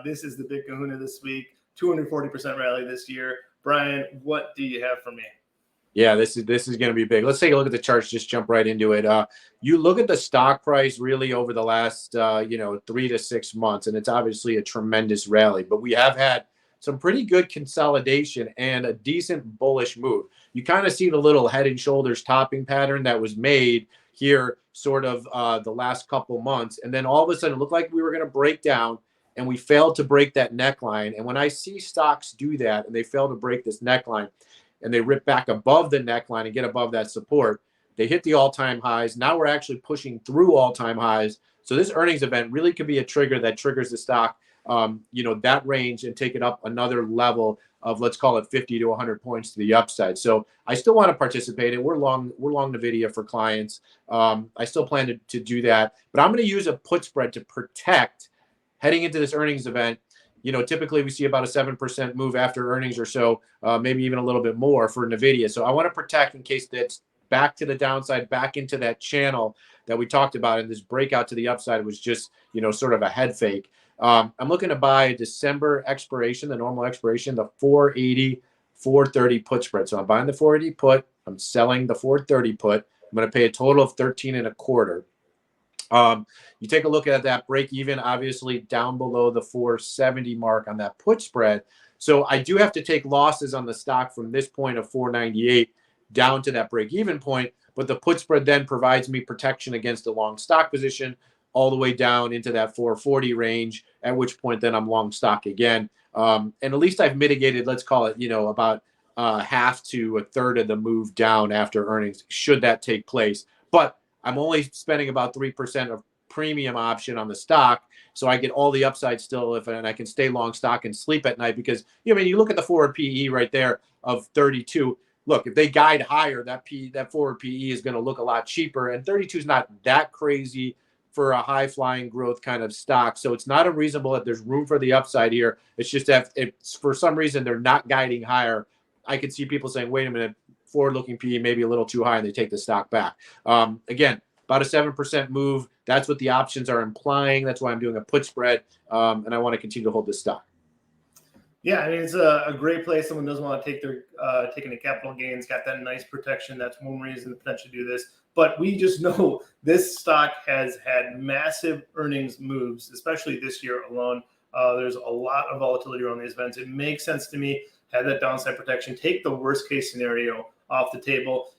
This is the big kahuna this week, 240% rally this year. Brian, what do you have for me? Yeah, this is going to be big. Let's take a look at the charts. Just jump right into it. You look at the stock price really over the last 3 to 6 months, and it's obviously a tremendous rally. But we have had some pretty good consolidation and a decent bullish move. You kind of see the little head and shoulders topping pattern that was made here, sort of the last couple months, and then all of a sudden it looked like we were going to break down, and we failed to break that neckline. And when I see stocks do that, and they fail to break this neckline, and they rip back above the neckline and get above that support, they hit the all-time highs. Now we're actually pushing through all-time highs. So this earnings event really could be a trigger that triggers the stock, that range, and take it up another level of, let's call it 50 to 100 points to the upside. So I still want to participate, and we're long NVDA for clients. I still plan to do that, but I'm going to use a put spread to protect heading into this earnings event. Typically we see about a 7% move after earnings or so, maybe even a little bit more for NVIDIA. So I want to protect in case that's back to the downside, back into that channel that we talked about. And this breakout to the upside was just, sort of a head fake. I'm looking to buy December expiration, the normal expiration, the 480, 430 put spread. So I'm buying the 480 put. I'm selling the 430 put. I'm going to pay a total of 13.25. You take a look at that break even, obviously down below the 470 mark on that put spread. So I do have to take losses on the stock from this point of 498 down to that break even point. But the put spread then provides me protection against a long stock position all the way down into that 440 range, at which point then I'm long stock again. And at least I've mitigated, let's call it, about half to a third of the move down after earnings, should that take place. But I'm only spending about 3% of premium option on the stock, so I get all the upside still, and I can stay long stock and sleep at night, because you look at the forward PE right there of 32. Look, if they guide higher, that forward PE is going to look a lot cheaper, and 32 is not that crazy for a high flying growth kind of stock. So it's not unreasonable that there's room for the upside here. It's just that if for some reason they're not guiding higher, I could see people saying, wait a minute, forward-looking PE maybe a little too high, and they take the stock back. Again, about a 7% move. That's what the options are implying. That's why I'm doing a put spread, and I want to continue to hold this stock. Yeah, I mean, it's a great place. Someone doesn't want to take their taking the capital gains, got that nice protection. That's one reason to potentially do this. But we just know this stock has had massive earnings moves, especially this year alone. There's a lot of volatility around these events. It makes sense to me. Have that downside protection. Take the worst case scenario off the table.